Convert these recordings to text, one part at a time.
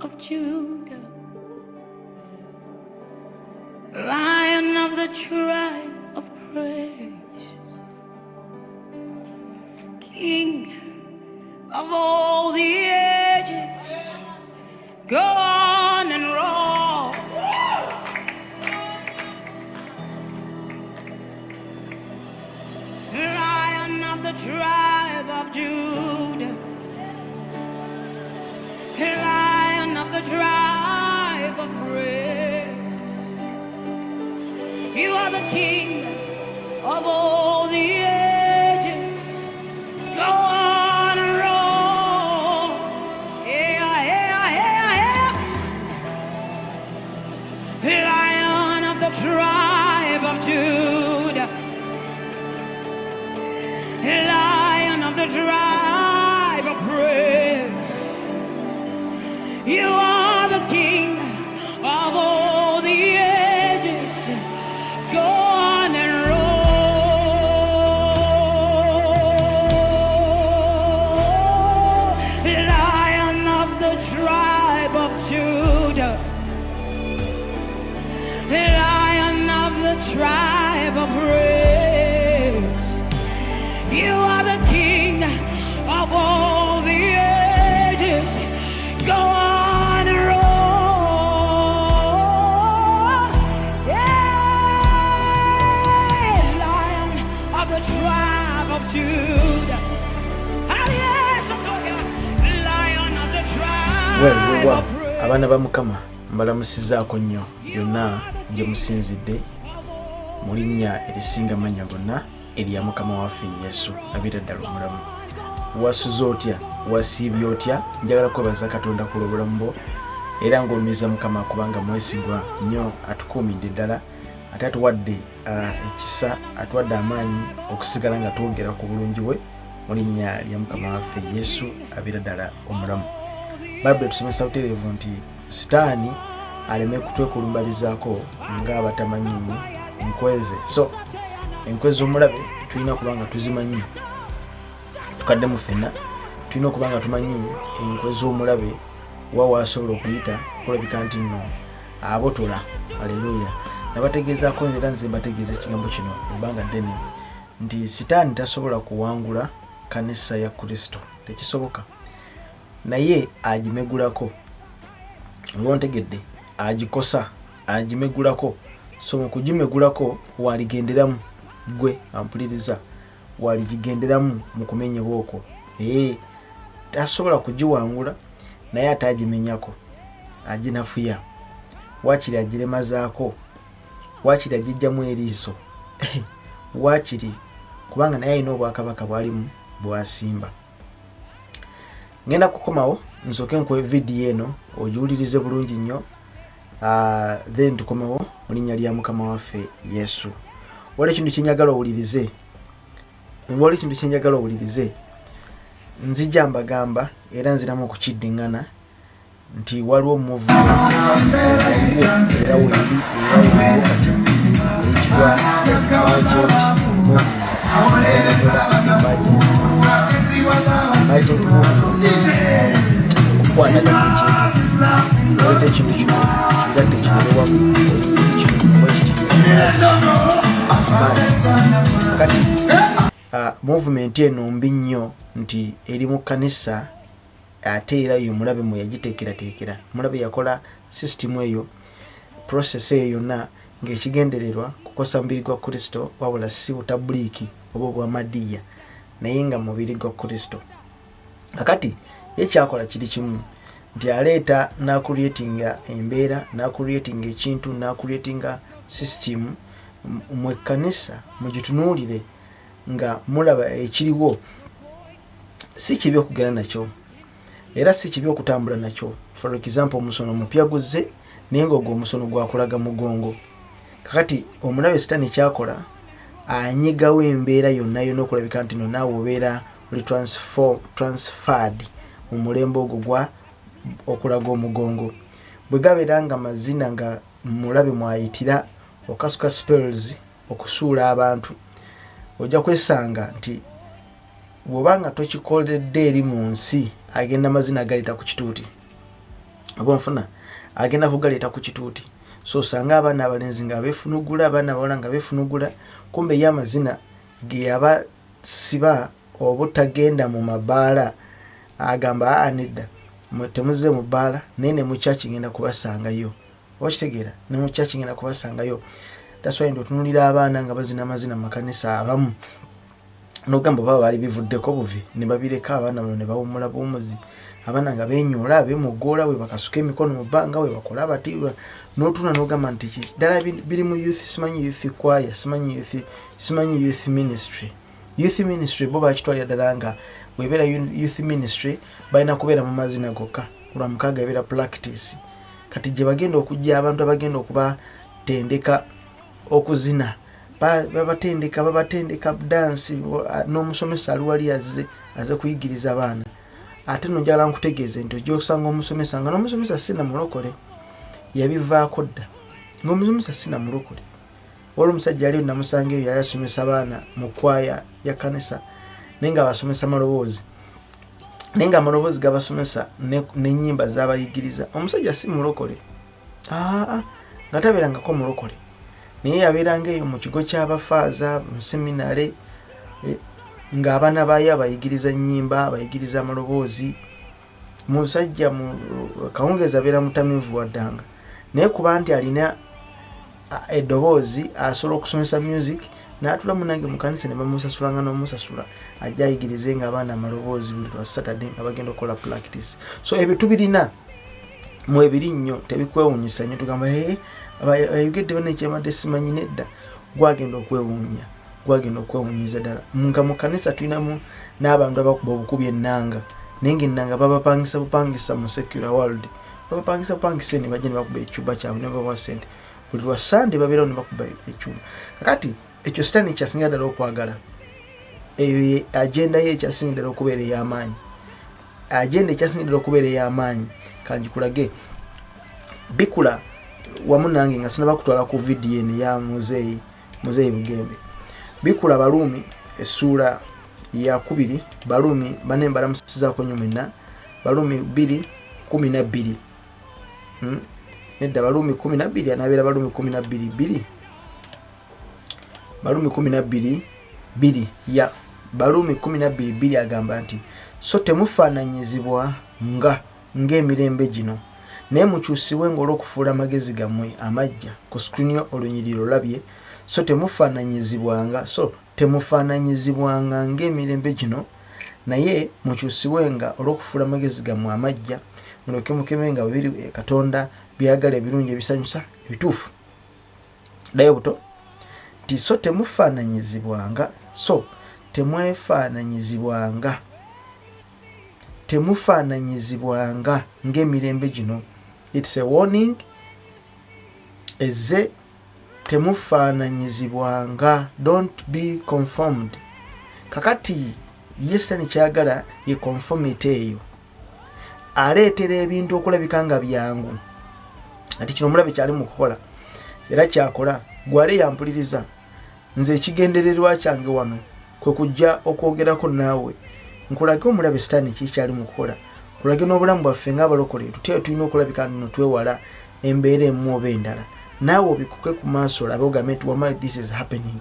of Judah, Lion of the tribe of praise, King of all the ages, go on and roll. Lion of the tribe of Judah, Lion of the tribe of praise, you are the King of all the ages, go on and roll. Yeah, yeah, yeah, yeah. Lion of the tribe of Judah, Lion of the tribe of praise, you are the King of all the ages, go on and roll. Lion of the tribe of Judah, Lion of the tribe of praise, you are the King of all the ages, go on and roll. Yeah, Lion of the tribe of Judah. Ah, yes, Lion of the tribe of praise. Abaana ba Mukama mbalamusizaako nnyo yonna gye musinzidde mu linnya erisinga mannya gonna erya Mukama waffe Yesu abira ddala omulamu. Wasuze otya, wasiibye otya, njagala kwebaza Katonda ku lw'obulamu bwo era ng'olumiza Mukama kubanga mwesigwa nnyo, atukuumidde ddala ate atuwadde ekisa, atuwadde amaanyi okusigala nga twogera ku bulungi bwe mu linnya lya Mukama waffe Yesu abira ddala omulamu. Bayibuli tusomesa butereevu nti Sitaani aleme kutwekulumbalizaako ng'abatamanyi nkweze. So enkwezi omulabe tulina kubanga tuzimanyi, tukaddemu ffenna tulina okubanga tumanyi enkwezi omulabe wa asobola okuyita kulabika nti nno abotola. Haleluya. Nabategeezaako era nze mbategeeza ekigambo kino ebbanga ddene nti Sitaani tasobola kuwangula kanisa ya Kristo, tekisoboka, naye agimegulako. Olwontegedde agikosa, agimegulako. So mu kugimegulako waligenderamu gwe ampuliriza, waligigenderamu mu kumenyebwa okwo. Tasobola kugiwangula naye atagimenyako, aginafuya, wakiri agiremazaako, wakiri agijjamu eriiso wakiri kubanga naye alina obwakabaka bwalimu bwasimba. Ngenda kukomawo nsooke nkuwe vidiyo eno ogiwulirize bulungi nnyo, then tukomewo mu linnya lya Mukama waffe Yesu. Waliwo ekintu kyenjagala owulirize, nzija mbagamba era nziramu okukiddiŋŋana nti waliwo movement era wendi kati eyitibwa Emergent Movement Pr. Ekintu kino kigadde kiwerewamu kati movement eno mbi nnyo nti eri mu kanisa ate era yo mulabe mwe yagiteekerateekera. Mulabe yakola system eyo, process eyo yonna ng'ekigendererwa kukosa mubiri gwa Kristo wabula si butabuliiki oba obwamadiya naye nga mubiri gwa Kristo. Akati ekyakola kiri kimu nti aleeta n'akureatinga embeera, n'akureatinga ekintu, n'akureatinga system mu kanisa mugitunuulire nga mulaba ekiriwo si kibi okugera nakyo era si kibi okutambula nakyo. For example, omusono mupya guzze naye ng'ogwo omusono gwakulaga mugongo. Kakati omulabe Sitaani kyakola anyigawo embeera yonna okulabika nti no naawe obeera oli transferred mu mulembe ogwo gwa okulaga omugongo. Bwe gabeera nga mazina nga mulabe mwayitira okasuka spells okusuula abantu, ojja kwesanga nti bw'obanga tokikoledde eri mu nsi agenda mazina galita ku kituuti. obonfuna agenda kugaleeta ku kituuti. So sanga abaana abalenzi nga beefunugula, abaana abawala nga beefunugula, kumbe ye amazina ge yabasiba obutagenda mu mabaala, agamba nedda temuzze mu bbaala naye ne mu church ngenda kubasangayo. Okitegeera, ne mu church ngenda kubasangayo. That's why ndotunulira abaana nga bazina amazina mu makanisa abamu n'ogamba baba baali bivuddeko buvi ne babireka abaana bano ne bawummula buwummuzi. Abaana nga beenyoola beemugoola we bakasuka emikono mu bbanga we bakola bati n'otuna n'ogamba nti ddala biri mu youth, simanyi youth choir, simanyi youth ministry. Youth ministry bo bakitwalira ddala nga webeera youth ministry balina kubeera mu mazina gokka, kulwa mukaaga ebeera practice. Kati gye bagenda okujja abantu abagenda okubatendeka okuzina babatendeka dansi n'omusomesa aliwali aze kuyigiriza abaana. Ate nojala nkutegeeze nti ojja okusanga omusomesa nga n'omusomesa sina mulokole, yabivaako dda ng'omusomesa sina mulokole. Waliwo omusajja aliyo namusanga eyo yali asomesa abaana mu kwaya ya kanisa naye nga abasomesa maloboozi, naye nga amaloboozi gabasomesa n'ennyimba z'abayigiriza. Omusajja si mulokole, nga tabeerangako mulokole, naye yabeeranga eyo mu kigo ky'abafaaza mu seminare ng'abaana baayo abayigiriza nnyimba, abayigiriza amaloboozi. Musajja kawungeezi abeera mutamivu waddanga, naye kuba nti alina eddoboozi asobola okusomesa music, n'atula munange mu kanisa ne bamusasulanga n'omusasula ajja ayigirize nga abaana amaloboozi buli lwa Saturday nga bagenda okukola practice. So ebyo tubirina mwebiri nnyo, tebikwewuunyisa nnyo. Tugamba ayogedde bane ekyemadde simanyi, nedda gwagenda okwewuunyiza ddala. Nga mu kanisa tulinamu n'abantu abakuba obukubi ennanga, naye ng'ennanga babapangisa bupangisa mu secular world, babapangisa bupangisa ne bajja ne bakuba ekyumba kyabwe ne babawa ssente. Buli lwa Sunday babeerawo ne bakuba ekyuma. Kakati ekyo sitaani kyasinga ddala okwagala. Eyo ye agenda ye ekyasinga ddala okubeera ey'amaanyi. Agenda ekyasinga ddala okubeera ey'amaanyi kangikulage. Bikula wamu nange nga sinaba kutwala ku vidiyo eno ya muzeeyi Bugembe. Bikula Baluumi essuula ya 2, Baluumi bane mbalamusizaako nnyo mwenna, Baluumi 2:12. Nedda Baluumi 12 anabeera Baluumi 12:2. Baluumi 12:2 ya Baluumi 12:2 agamba nti so temufaananyizibwa ng'emirembe gino, naye mukyusibwe ng'olw'okufuula amagezi gammwe amajja. Ku screen olunyiriro olabye. So temufaananyizibwanga ng'emirembe gino, naye mukyusibwenga olw'okufuula amagezi gammwe amajja, mulyoke mukebenga bibiri Katonda byagala ebirungi ebisanyusa ebituufu. Ddayo buto nti so temufaananyizibwanga ng'emirembe gino. It's a warning. Eze temufaananyizibwanga, don't be conformed. Kakati Yesitani kyagala ye conformity eyo, aleetera ebintu okulabika nga byangu. Ati kino mulabe kyali mu kukola era kyakola, gwale yampuliriza. Nze ekigendererwa kyange wano kwe kujja okwogerako naawe nkulage omulabe Sitaani kikyali mu kukola, kulage n'obulamu bwaffe ng'abalokole tulina okulabika nno twewala embeera emu oba endala. Naawe obikuke ku maaso olabe ogambe nti wama this is happening.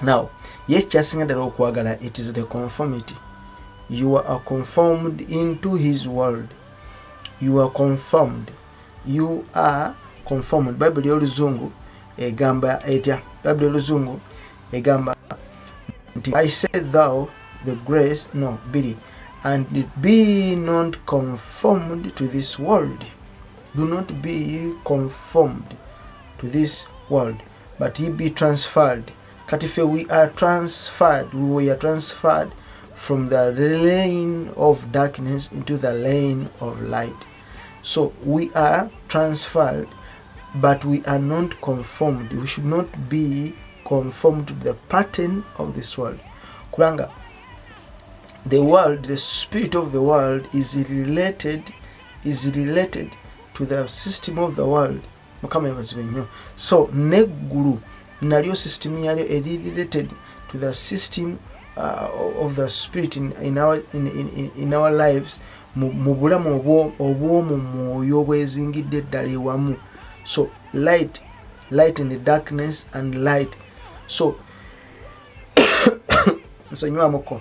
Now yes, kyasinga ddala okwagala, it is the conformity. You are conformed into his world. You are conformed. Bible y'oluzungu egamba etya? Bible y'oluzungu egamba nti I say thou the grace and be not conformed to this world. Do not be conformed to this world, but ye be transferred. Katife we are transferred from the lane of darkness into the lane of light. So we are transferred, but we are not conformed. We should not be conformed to the pattern of this world. Kubanga the world, the spirit of the world is related to the system of the world. Mukama ebazibwe nnyo. So neggulu nalyo system yalyo related to the system of the spirit in our lives mu bulamu obw'omu mwoyo obwezingidde eddala ewamu. So light in the darkness and light. So nsonywamuko.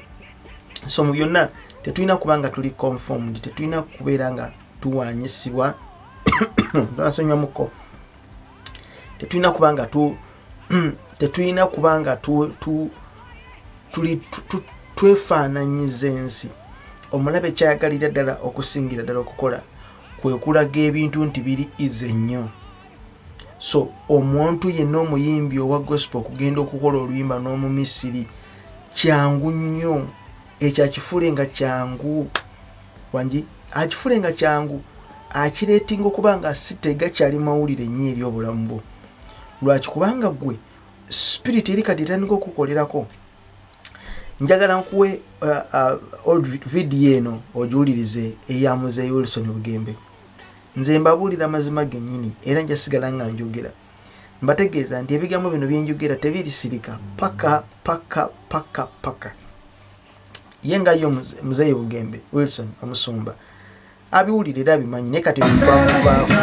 So mu byonna tetulina kubanga tuli conformed, tetulina kubeera nga tuwanyisibwa. Nsonywamuko. Tetulina kubanga twefaananyiza ensi. Omulabe kyayagalira ddala okusingira ddala okukola kwe kulaga ebintu nti biri ize nnyo. So omuntu yenna omuyimbi owa gospel okugenda okukola oluyimba n'omumisiri kyangu nnyo. Ekyo akifule nga kyangu wangi, akifule nga kyangu, akireetinga okuba nga sitega kyali mawulire nnyo eri obulamu bwo. Lwaki? Kubanga gwe spirit eri kati etandika okukolerako. Njagala nkuwe video eno ogiwulirize eya Muzeeyi Wilson Bugembe. Nze mbabuulira mazima gennyini era njasigala nga njogera. Mbategeeza nti ebigambo bino byenjogera tebiri sirika paka. Ye nga yo Muzeeyi Bugembe Wilson omusumba abiwulira era abimanyi, naye kati nvaako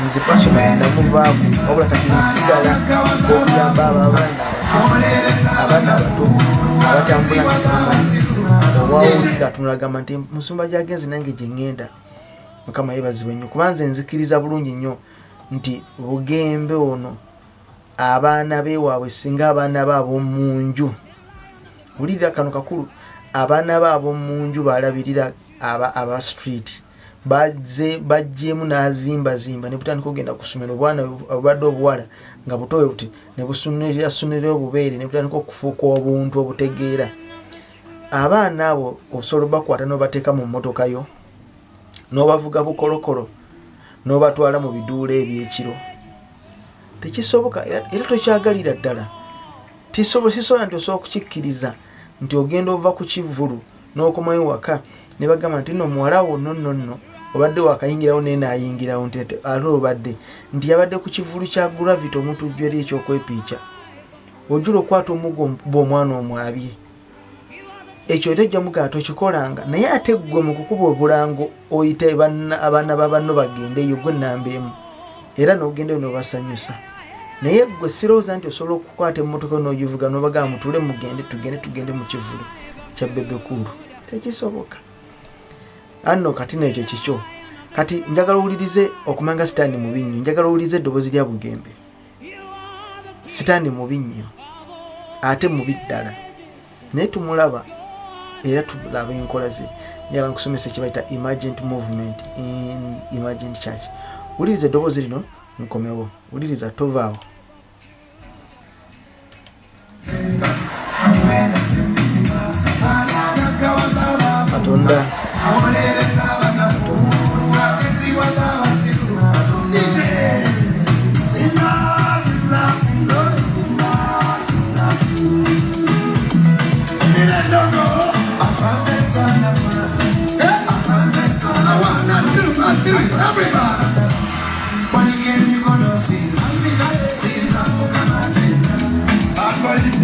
nze personal namuvaako, wabula kati nsigala okuyamba abaana abato abatambula owawulira tunagamba nti musumba gyagenze nange gye ŋŋenda. Mukama yeebazibwe nnyo kuba nze nzikiriza bulungi nnyo nti Bugembe ono abaana beewaabwe singa abaana baabo mu nju, wulirira kano kakulu, abaana baabo mu nju balabirira aba street bajjeemu n'azimbazimba ne butandika okugenda ku ssomero, obwana obadde obuwala nga butowe buti ne busunira obubeere ne butandika okufuuka obuntu obutegeera. Abaana abo osobola bakwata n'obateeka mu mmotoka yo n'obavuga bukolokolo n'obatwala mu biduula ebyekiro. Tekisoboka era tokyagalira ddala. Sisobola nti osobola kukikkiriza nti ogenda ova ku kivulu n'okomayo waka ne bagamba nti no muwala wo nno obadde wakayingirawo naye naayingirawo nti ate obadde nti yabadde ku kivulu kya gravity omutujju eri ekyokwepiica. Ojjula okwata omuggo bw'omwana omwabye. Ekyo tejja mugaa tokikolanga, naye ate ggwe mu kukuba obulango oyita abaana babanno bagendeyo gwe nnamba emu era n'ogendeyo n'obasanyusa. Naye ggwe sirowooza nti osobola okukwata emmotoka n'ogivuga n'obagamba mutule tugende mu kivulu kya Bebekulu. Tekisoboka. Anno kati n'ekyo kikyo. Kati njagala owulirize okumanga Sitaani mu binnyo, njagala owulirize eddoboozi lya Bugembe. Sitaani mubi nnyo ate mubi ddala, naye tumulaba era tulaba enkola ze. Njagala nkusomesa kye bayita Emergent Movement in Emergent Church. Wuliriza eddoboozi lino nkomewo, wuliriza tovaawo. Katonda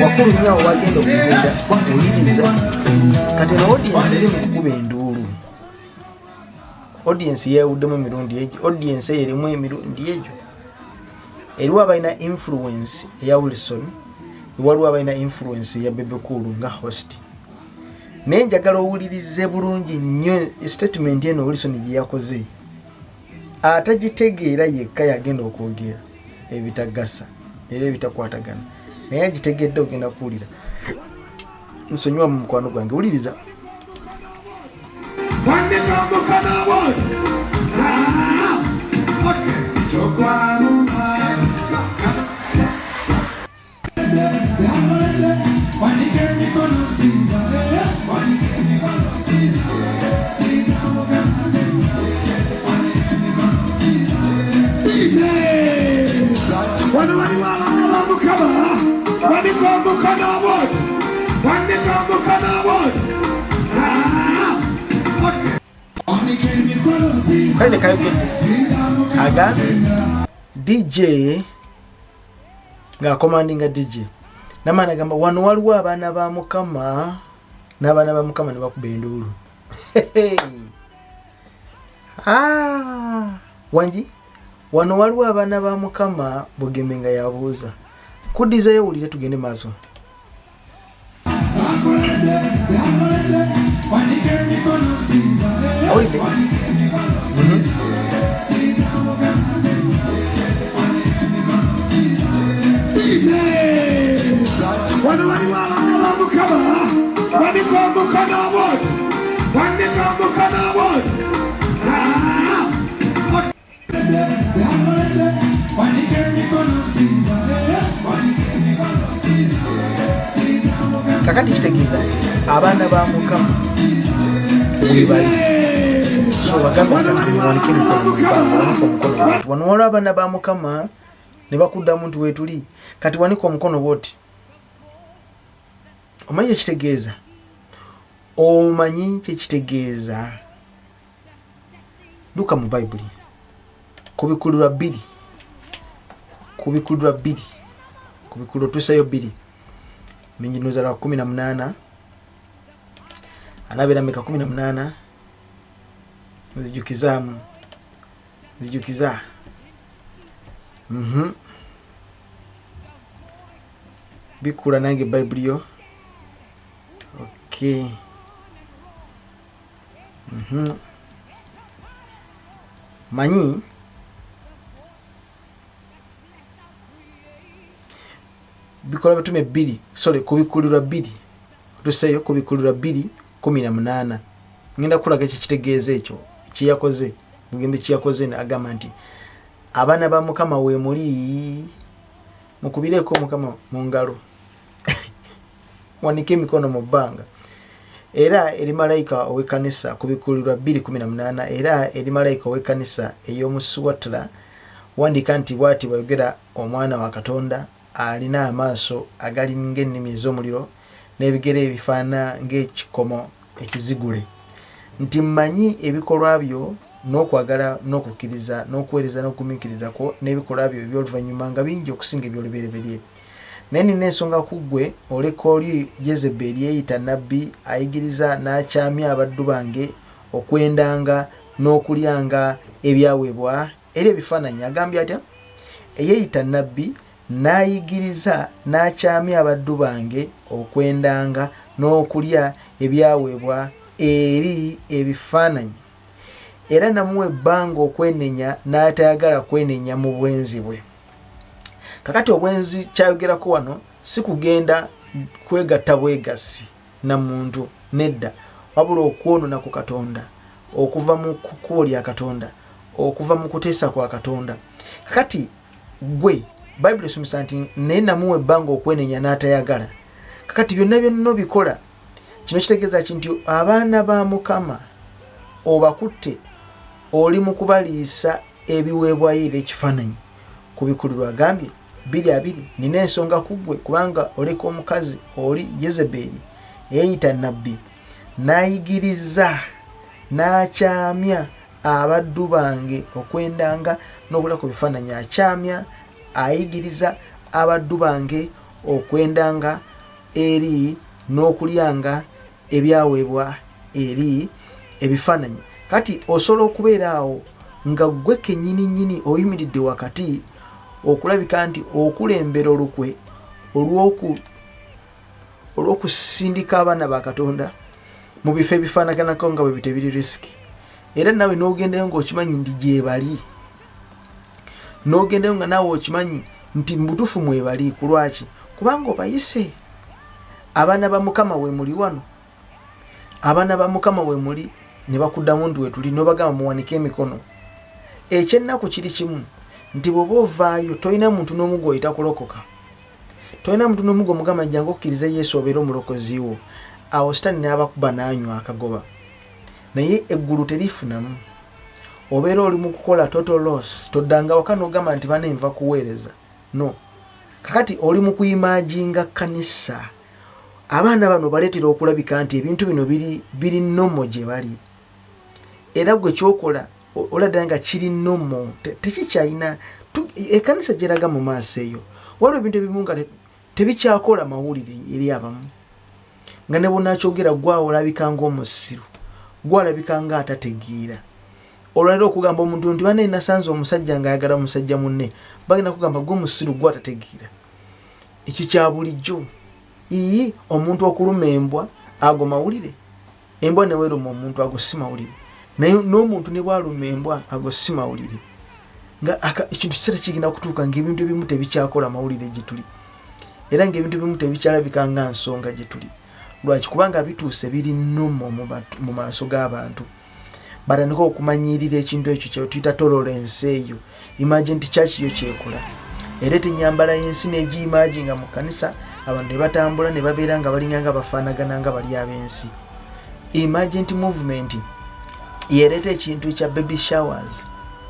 wakulu nnyo wagenda okugenda wuliriza. Kati na audience eri mu kukuba enduulu, audience yeewuddemu emirundi egyo, audience erimu emirundi egyo. Eriwo abalina influence eya Wilson, waliwo abalina influence eya Bebekulu nga host. Naye njagala owulirize bulungi nnyo statement eno Wilson gye yakoze. Atagitegeera yekka yagenda okwogera ebitagasa era ebitakwatagana, naye agitegedde ogenda kuwulira. Nsonyiwa mu mukwano gwange, wuliriza. Kale kayogedde agambye DJ nga commanding DJ namana gamba wano waliwo abaana ba Mukama n'abaana ba Mukama ne bakuba enduulu. Wanji wano waliwo abaana ba Mukama Bugembe nga yabuuza kuddizayo wulire tugende maaso. Awulidde? Wano waliwo abaana ba Mukama balikwambuka n'aboozi bandikwambuka n'aboozi kakati kitegeeza nti abaana ba Mukama webali so bagambe kati muwanike emikono mu bbanga wanika omukono bwoti wano waliwo abaana ba Mukama ne bakuddamu nti weetuli kati wanika omukono bwoti. Omanyi ekitegeeza? Omanyi kyekitegeeza? Luka mu Bayibuli kubikulirwa 2 kubikulirwa tusayo 2 minjinoza la 18 anabera meka 18 zijukiza bikula nange Bayibuli yo. Okay. Manyi bikola bitume 2 kubikulirwa 2 tuseyo kubikulirwa 2:18 ngenda kulaga ekitegeeza ekyo kiyakoze Bugembe kiyakoze agamba nti abaana ba Mukama we muli mukubireko Mukama mu ngalo wanike emikono mu bbanga. Era eri malayika ow'ekkanisa kubikulirwa 2:18 era eri malayika ow'ekkanisa ey'omu Kiwatule wandika nti bw'ati bw'ayogera omwana wa Katonda alina amaaso agali ng'ennimi ez'omuliro n'ebigere ebifaana ng'ekikomo ekizigule nti mmanyi ebikolwa byo n'okwagala n'okukkiriza n'okuweereza n'okugumiikiriza ko n'ebikolwa byo eby'oluvannyuma nga bingi okusinga eby'olubereberye. Naye nina ensonga ku ggwe oleka oli Jezeberi eyita nnabbi ayigiriza n'akyamya abaddu bange okwendanga n'okulyanga ebyaweebwa eri ebifaananyi. Agambye atya? Eyeeyita nnabbi n'ayigiriza n'akyamya abaddu bange okwendanga n'okulya ebyaweebwa eri ebifaananyi era namuwa ebbanga okwenenya n'atayagala kwenenya mu bwenzi bwe. Kakati obwenzi kyayogerako wano si kugenda kwegatta bwegasi na muntu nedda wabula okwonona ku Katonda okuva mu kkubo lya Katonda okuva mu kuteesa kwa Katonda. Kakati gwe Bayibuli esomesa nti naye namuwa ebbanga okwenenya n'atayagala. Kakati byonna byonna bikola kino kitegeeza nti abaana ba Mukama obakutte oli mu kubaliisa ebiweebwayo eby'ekifaananyi kubikulirwa agambye 2:2 nina ensonga ku ggwe kubanga oleka omukazi oli Yezeberi eyayita nnabbi n'ayigiriza n'akyamya abaddu bange okwendanga n'okula ku bifaananyi. Akyamya ayigiriza abaddu bange okwendanga eri n'okulyanga ebyaweebwa eri ebifaananyi. Kati osobola okubeera awo nga gwe kennyini oyimiridde wakati okulabika nti okulembera olukwe olw'okusindika abaana ba Katonda mu bifo ebifaanaganako nga bwe bitebiri risiki. Era nawe n'ogendayo ng'okimanyi ndi gye bali, n'ogendayo nga naawe okimanyi nti mbutuufu mwebali. Ku lwaki? Kubanga obayise. Abaana ba Mukama we muli wano, abaana ba Mukama we muli ne bakuddamu nti wetuli n'obagamba muwanike emikono. Ekyennaku kiri kimu nti bw'oba ovaayo tolina muntu n'omu gw'oyita kulokoka, tolina muntu n'omu gw'omugamba jjangu okkiriza Yesu obeere omulokozi wo. Awo Sitaani n'abakuba n'anywa akagoba. Naye eggulu terifunamu. Obeera oli mu kukola total loss, toddanga waka n'ogamba nti bane nva kuweereza. No. Kakati oli mu kuyimaajinga kkanisa. Abaana bano baleetera okulabika nti ebintu bino biri nnomo gye bali. Era gwe kyokola oladda nga kiri nnomo tekikyalina ekkanisa gyeraga mu maaso eyo. Waliwo ebintu ebimu nga tebikyakola mawulire eri abamu. Nga ne bonna kyogera gwe olabika ng'omusiru, gwe olabika nga atategeera. olwalero okugamba omuntu nti bane nasanze omusajja ng'ayagala omusajja munne bagenda kugamba gwe musiru gwe atategeera ekyo kya bulijjo. Omuntu okuluma embwa ago mawulire, embwa ne weruma omuntu ago si mawulire, naye n'omuntu ne bwaluma embwa ago si mawulire. Nga ekintu kiseera kigenda kutuuka ng'ebintu ebimu tebikyakola mawulire gye tuli, era ng'ebintu ebimu tebikyalabika nga nsonga gye tuli. Lwaki? Kubanga bituuse biri nnomo mu maaso g'abantu. Batandika okumanyirira ekintu ekyo kye tuyita tolerance eyo. Emergent Church yo kyekola. Era enyambala y'ensi n'egiimaginga mu kanisa, abantu ne batambula ne babeera nga balinga nga bafaanagana nga bali ab'ensi. Emergent Movement yereeta ekintu kya baby showers.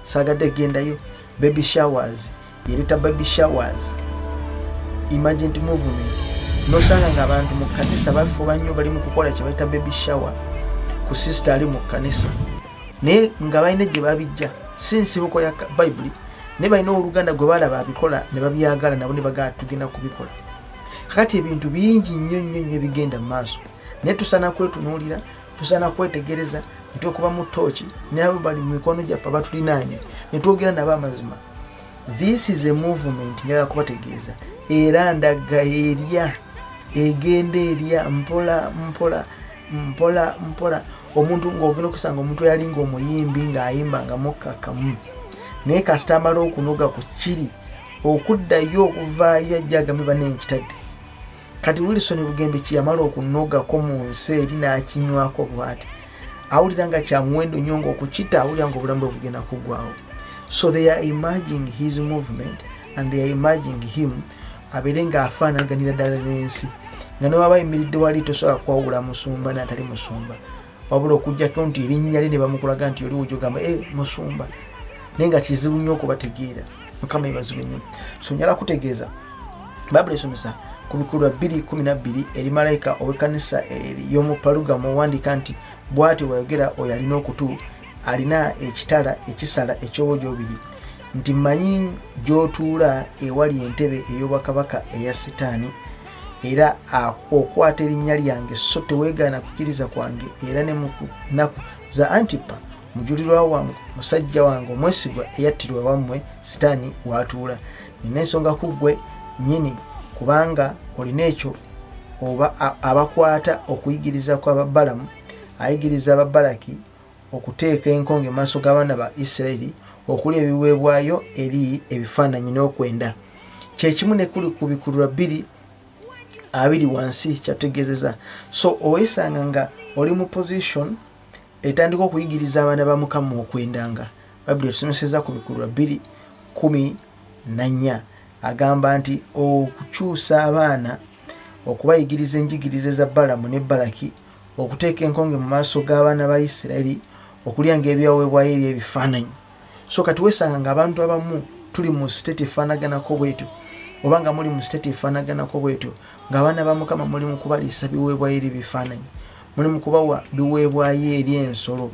Sagadde gendayo baby showers. Yereeta baby showers. Emergent Movement nosanga nga abantu mu kanisa bafuba nnyo bali mu kukola kye bayita baby shower ku sister ali mu kanisa, naye nga balina gye babijja si nsibuko ya Bible, ne balina oluganda gwe balaba abikola ne babyagala nabo ne bagala tugenda kubikola. Kakati ebintu bingi nnyo ebigenda mu maaso, naye tusana kwetunuulira, tusana kwetegereza, nitukuba mu tooki n'abo bali mu mikono gyaffe abatulinaanye ne twogera nabo amazima. This is a movement njagala kubategeeza, era ndaga erya egenda erya mpola omuntu ng'ogenda okusanga omuntu yalinga omuyimbi ng'ayimba nga mukkakamu, naye kasita amala okunoga ku kiri okuddayo okuvaayo ajja agambe bannenkitadde. Kati Wilson Bugembe kiyamala okunogako mu nsi eri n'akinywako bw'ati, awulira nga kya muwendo nnyo ng'okukita awulira ng'obulamu bwe bugenda kuggwawo. So they are emerging his movement and they are emerging him abeere ng'afaanaganira ddala n'ensi, nga ne waba ayimiridde wali tosobola kwawula musumba n'atali musumba, wabula okuggyako nti erinnya lye ne bamukulaga nti oli wujja ogamba musumba, naye nga kizibu nnyo okubategeera. Mukama yeebazibwe nnyo. So njala kutegeeza Bible esomesa ku bikulu 2:12 eri malayika ow'ekkanisa y'omu Perugamo owandiika nti bw'ati bw'ayogera oyo alina okutu alina ekitala ekisala eky'obujobiri nti mmanyi gy'otuula ewali entebe ey'obwakabaka eya Setaani, era okwata erinnya lyange so teweegaana kukkiriza kwange, era ne mu nnaku za Antipa mujulirwa wange musajja wange omwesigwa eyattirwa wammwe Setaani w'atuula. Nina ensonga ku ggwe nnyini, kubanga olina ekyo oba abakwata okuyigiriza kw'Ababalamu, ayigiriza Ababalaki okuteeka enkonge maaso g'abaana ba Isirayiri, okulya ebiweebwayo eri ebifaananyi n'okwenda. Kyekimu ne kuli ku bikulu 2:20 wansi kyategeezeza. So oweesanga nga oli mu position etandika okuyigiriza abaana ba Mukama okwendanga. Bible etusomeseza ku bikulu 2:14 agamba nti okukyusa abaana, okubayigiriza enjigiriza za Balamu ne Balaki, okuteeka enkonge mu maaso g'abaana ba Isirayiri, okulyanga ebyaweebwayo eri ebifaananyi. So kati weesanga nga abantu abamu tuli mu state efaanaganako bwetyo, oba nga muli mu state efaanaganako bwetyo, ng'abaana ba Mukama muli mu kubaliisa biweebwayo eri ebifaananyi, muli mu kubawa biweebwayo eri ensolo.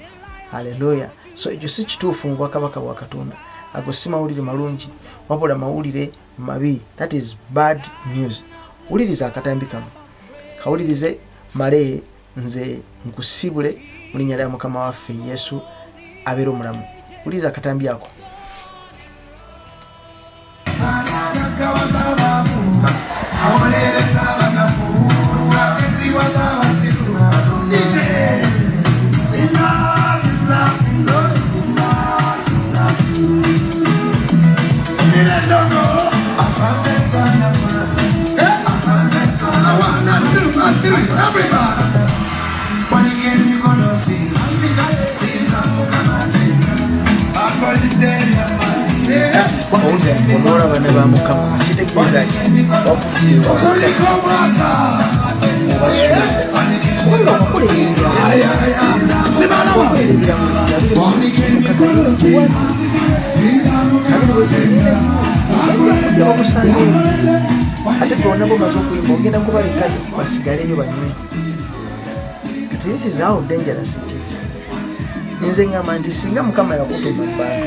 Haleluya. So ekyo si kituufu mu bwakabaka bwa Katonda. Ago si mawulire malungi, wabula mawulire mabi. That is bad news. Wuliriza akatambi kano, kawulirize male nze nkusibule mu linnya lya Mukama waffe Yesu abeera omulamu. Wuliriza akatambi ako. Omwola bane ba Mukama kitegeeza ki wafudde ate gonna bomaze okuyimba ogenda kubalekayo basigaleyo banywe. Kati this is how dangerous it is. Nze ngamba nti singa Mukama yakutuma mu bantu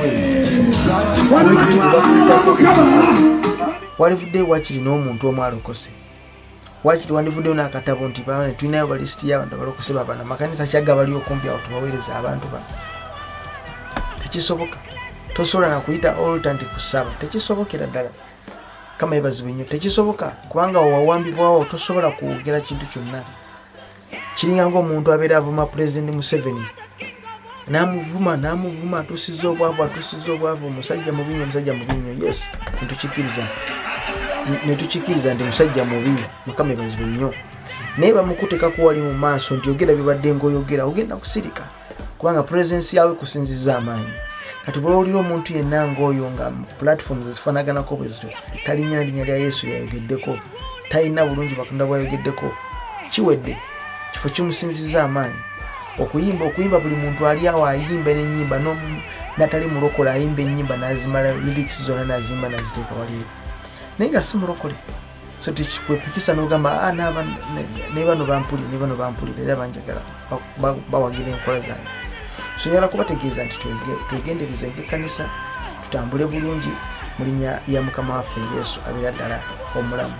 walivudde wakiri n'omuntu omu alokose, wakiri wandivuddeyo n'akatabo nti baane tulinayo balisiti y'abantu abalokose babana makanisa kyagga bali okumpi awo tubaweereza abantu bano. tekisoboka. Tosobola na kuyita alternate kusaba, tekisobokera ddala. Kama ebazibwe nnyo, tekisoboka kubanga wawambibwawo tosobola kwogera kintu kyonna. Kiringa ng'omuntu abeera avuma President Museveni n'amuvuma atusiza obwavu omusajja mubi nnyo. Yes, netukikiriza nti musajja mubi. Mukama ebazibwe nnyo, naye bamukuteka kuwali mu maaso nti yogera bibadde ng'oyogera ogenda kusirika kubanga presence yawe kusinziza amaanyi. Kati bw'olira omuntu yenna ng'oyo nga platforms ezifanaganako bwe zityo, talinnya linnya lya Yesu yayogeddeko, talina bulungi Katonda bwayogeddeko, kiwedde kifo kimusinziza amaanyi. Okuyimba buli muntu ali awo ayimba n'ennyimba, natali mulokole ayimba ennyimba n'azimala lyrics zonna n'azimba n'aziteeka wali, naye nga si mulokole. So tekikwepikisa n'ogamba ne bano bampulira era banjagala bawagira enkola zange. So njagala kubategeeza nti twegendereze ng'ekkanisa tutambule bulungi mu linnya lya Mukama waffe Yesu abeera ddala omulamu.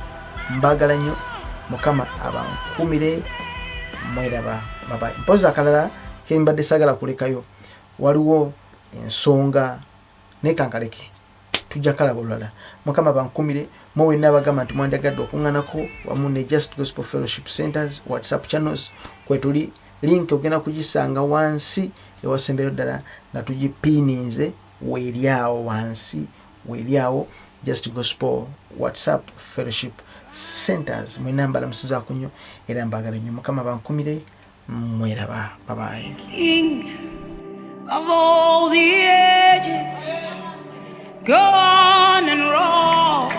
Mbaagala nnyo, Mukama abankumire, mweraba. Bye. Mpozi akalala ke mbadde sagala kulekayo, waliwo ensonga naye kankaleke tujja kalaba olulala. Mukama bankumire, mwe wenna abagamba nti mwandagadde okuŋŋanako wamu ne Just Gospel Fellowship Centers WhatsApp channels kwetuli, link ogenda kugisanga wansi ewasembera ddala nga tugipiininze weeryawo wansi weeryawo Just Gospel WhatsApp Fellowship Centers. Mwena mbalamusizaako nnyo era mbaagala nnyo. Mukama bankumire, mweraba. Bye. King of all the ages, go on and roll.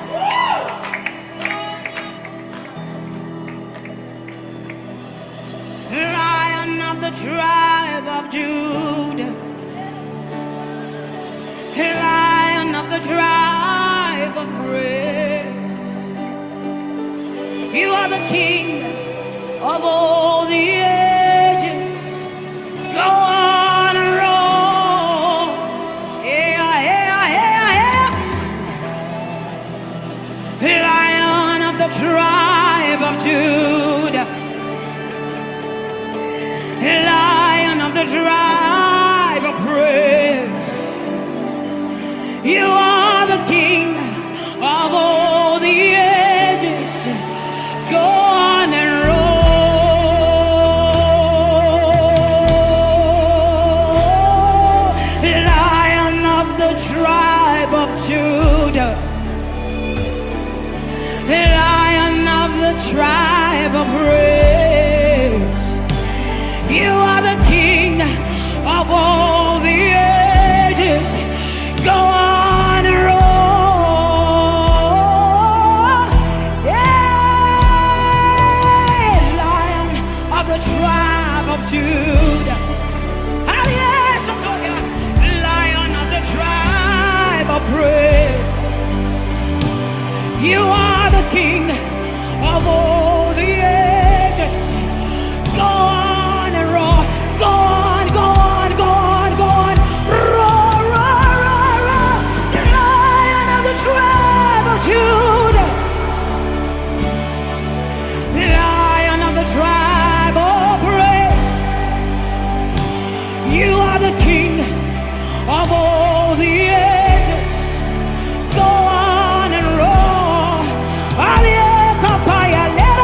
Lion of the tribe of Judah, Lion of the tribe of praise. You are the King of all the ages. Go on and roll. Lion of the tribe of Judah, Lion of the tribe of praise. You are the King of all the ages. Go on and roll. Lion of the tribe of Judah, Lion of the tribe of praise. You are the King of all the ages. Go on and roll. Yeah, Lion of the tribe of Judah. Ah, yes, Lion of the tribe of praise. You are the King of all the ages. Go on and roll. Go on, go on, go on, go on. Roll, roll, roll, roll. Lion of the tribe of Judah, Lion of the tribe of praise. You are the King of all the ages. Go on and roll. Lion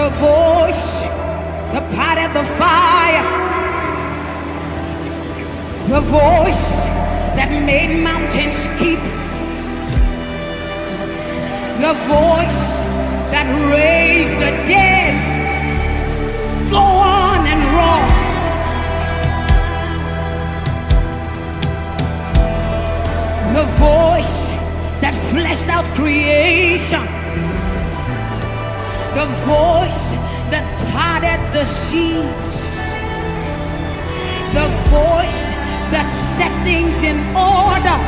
The voice that parted the fire. The voice that made mountains keep. The voice that raised the dead. Go on and roar. The voice that fleshed out creation. The voice that parted the seas. The voice that set things in order.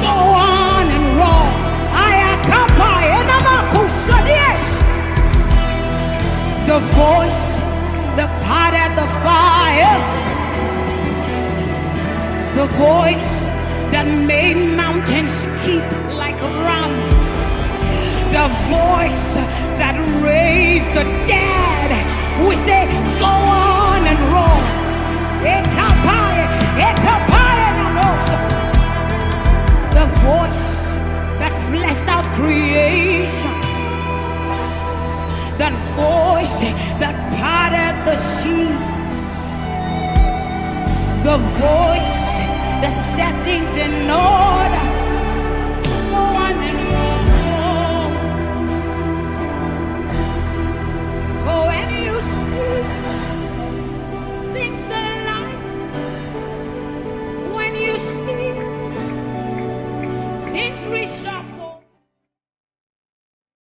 Go on and roar. The voice that parted the fire. The voice that made mountains keep like a ram. The voice that raised the dead. We say, go on and roar. The voice that fleshed out creation. That voice that parted the sea. The voice that set things in order.